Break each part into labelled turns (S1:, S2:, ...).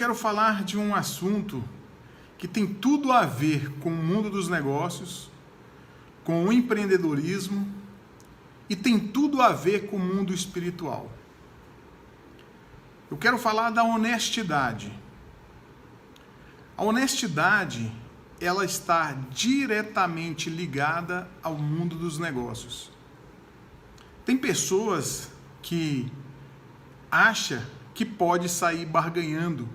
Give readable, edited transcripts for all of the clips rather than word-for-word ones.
S1: quero falar de um assunto que tem tudo a ver com o mundo dos negócios, com o empreendedorismo e tem tudo a ver com o mundo espiritual. Eu quero falar da honestidade. A honestidade, ela está diretamente ligada ao mundo dos negócios. Tem pessoas que acham que pode sair barganhando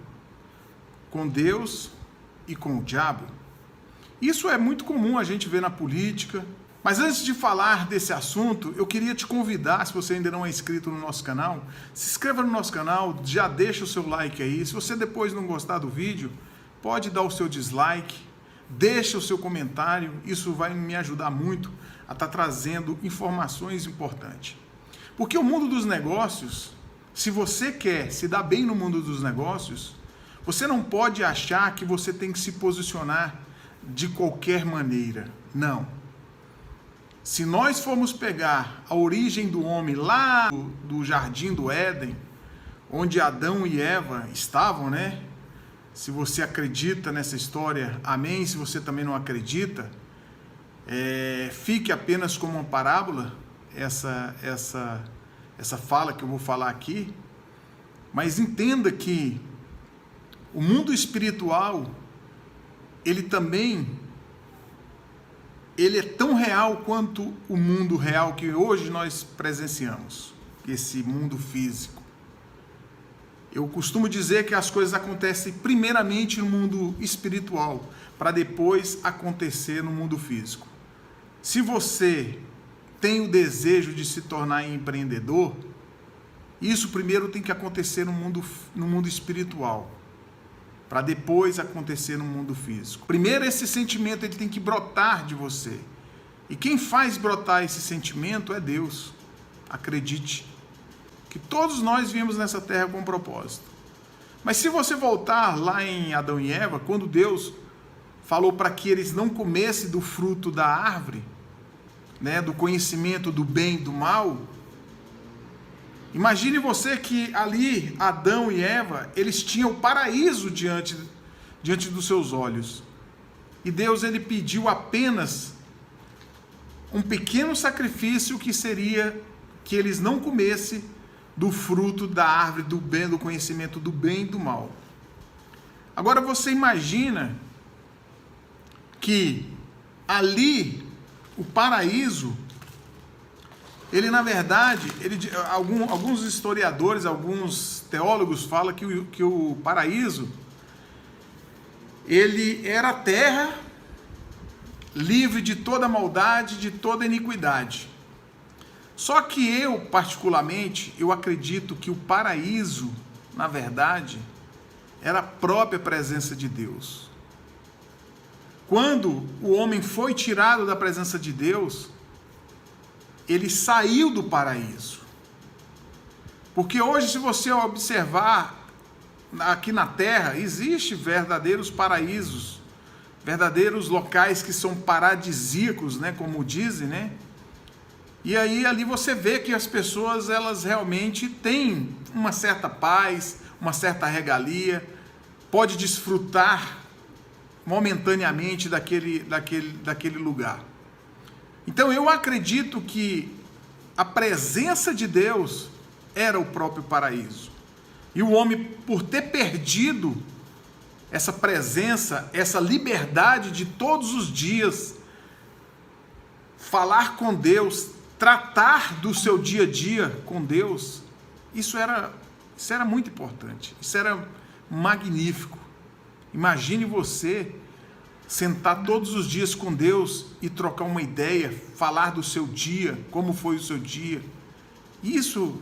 S1: com Deus e com o diabo. Isso é muito comum a gente ver na política. Mas antes de falar desse assunto, eu queria te convidar, se você ainda não é inscrito no nosso canal, se inscreva no nosso canal, já deixa o seu like aí. Se você depois não gostar do vídeo, pode dar o seu dislike, deixa o seu comentário, isso vai me ajudar muito a estar trazendo informações importantes. Porque o mundo dos negócios, se você quer se dar bem no mundo dos negócios, você não pode achar que você tem que se posicionar de qualquer maneira. Não. Se nós formos pegar a origem do homem lá do Jardim do Éden, onde Adão e Eva estavam, né? Se você acredita nessa história, amém. Se você também não acredita, fique apenas como uma parábola essa fala que eu vou falar aqui. Mas entenda que o mundo espiritual, ele é tão real quanto o mundo real que hoje nós presenciamos, esse mundo físico. Eu costumo dizer que as coisas acontecem primeiramente no mundo espiritual, para depois acontecer no mundo físico. Se você tem o desejo de se tornar empreendedor, isso primeiro tem que acontecer no mundo espiritual, para depois acontecer no mundo físico. Primeiro esse sentimento ele tem que brotar de você. E quem faz brotar esse sentimento é Deus. Acredite que todos nós viemos nessa terra com um propósito. Mas se você voltar lá em Adão e Eva, quando Deus falou para que eles não comessem do fruto da árvore, né, do conhecimento do bem e do mal, imagine você que ali Adão e Eva, eles tinham o paraíso diante dos seus olhos. E Deus ele pediu apenas um pequeno sacrifício que seria que eles não comessem do fruto da árvore do bem, do conhecimento do bem e do mal. Agora você imagina que ali o paraíso, ele na verdade, alguns historiadores, alguns teólogos falam que o paraíso, ele era a terra livre de toda maldade, de toda iniquidade. Só que eu, particularmente, eu acredito que o paraíso, na verdade, era a própria presença de Deus. Quando o homem foi tirado da presença de Deus, ele saiu do paraíso. Porque hoje, se você observar aqui na Terra, existem verdadeiros paraísos, verdadeiros locais que são paradisíacos, né, como dizem, né? E aí ali você vê que as pessoas, elas realmente têm uma certa paz, uma certa regalia, pode desfrutar momentaneamente daquele lugar. Então eu acredito que a presença de Deus era o próprio paraíso. E o homem, por ter perdido essa presença, essa liberdade de todos os dias falar com Deus, tratar do seu dia a dia com Deus, isso era muito importante, isso era magnífico. Imagine você sentar todos os dias com Deus e trocar uma ideia, falar do seu dia, como foi o seu dia. Isso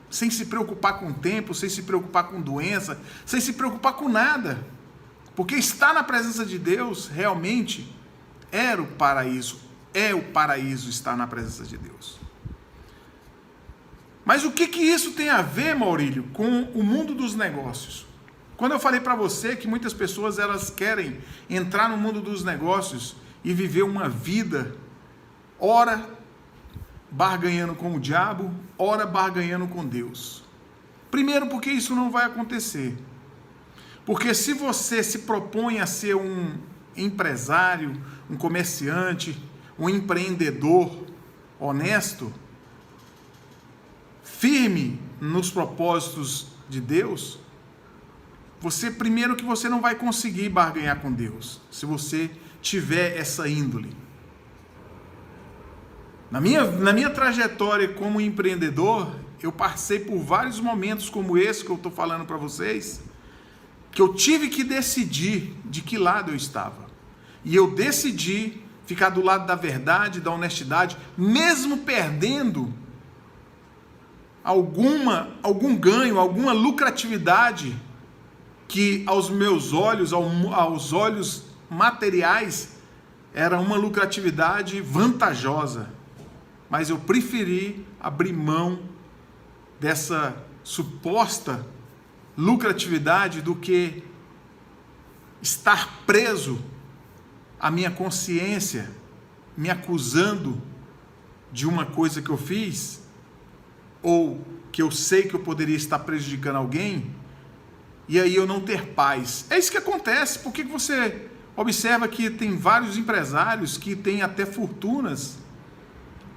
S1: sem se preocupar com o tempo, sem se preocupar com doença, sem se preocupar com nada. Porque estar na presença de Deus realmente era o paraíso. É o paraíso estar na presença de Deus. Mas o que isso tem a ver, Maurílio, com o mundo dos negócios? Quando eu falei para você que muitas pessoas elas querem entrar no mundo dos negócios e viver uma vida, ora barganhando com o diabo, ora barganhando com Deus. Primeiro, porque isso não vai acontecer. Porque se você se propõe a ser um empresário, um comerciante, um empreendedor honesto, firme nos propósitos de Deus, primeiro que você não vai conseguir barganhar com Deus, se você tiver essa índole. Na minha trajetória como empreendedor, eu passei por vários momentos como esse que eu estou falando para vocês, que eu tive que decidir de que lado eu estava. E eu decidi ficar do lado da verdade, da honestidade, mesmo perdendo algum ganho, alguma lucratividade que aos meus olhos, aos olhos materiais, era uma lucratividade vantajosa. Mas eu preferi abrir mão dessa suposta lucratividade do que estar preso à minha consciência, me acusando de uma coisa que eu fiz, ou que eu sei que eu poderia estar prejudicando alguém, e aí eu não ter paz. É isso que acontece. Por que você observa que tem vários empresários que têm até fortunas,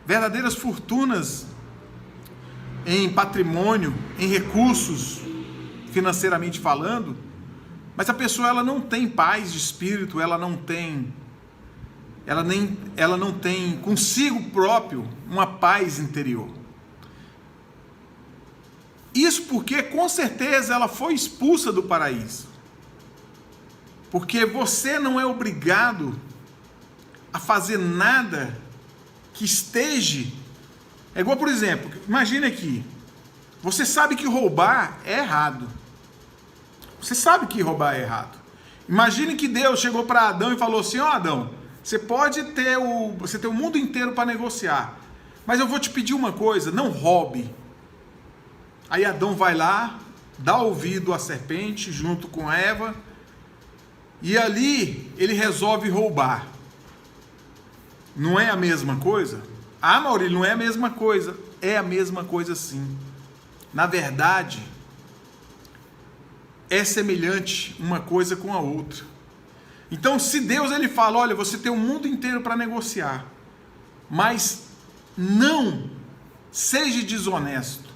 S1: verdadeiras fortunas em patrimônio, em recursos, financeiramente falando, mas a pessoa ela não tem paz de espírito, ela não tem consigo próprio uma paz interior. Isso porque com certeza ela foi expulsa do paraíso. Porque você não é obrigado a fazer nada que esteja... É igual, por exemplo, imagine aqui, você sabe que roubar é errado. Você sabe que roubar é errado. Imagine que Deus chegou para Adão e falou assim: ó, Adão, você tem o mundo inteiro para negociar, mas eu vou te pedir uma coisa, não roube. Aí Adão vai lá, dá ouvido à serpente junto com Eva, e ali ele resolve roubar. Não é a mesma coisa? Ah, Maurílio, não é a mesma coisa. É a mesma coisa sim. Na verdade, é semelhante uma coisa com a outra. Então, se Deus ele fala, olha, você tem o mundo inteiro para negociar, mas não seja desonesto,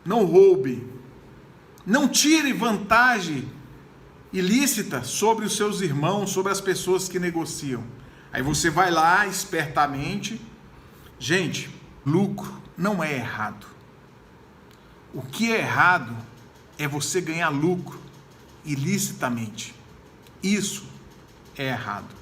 S1: não roube, não tire vantagem ilícita sobre os seus irmãos, sobre as pessoas que negociam. Aí você vai lá espertamente. Gente, lucro não é errado. O que é errado é você ganhar lucro ilicitamente. Isso é errado.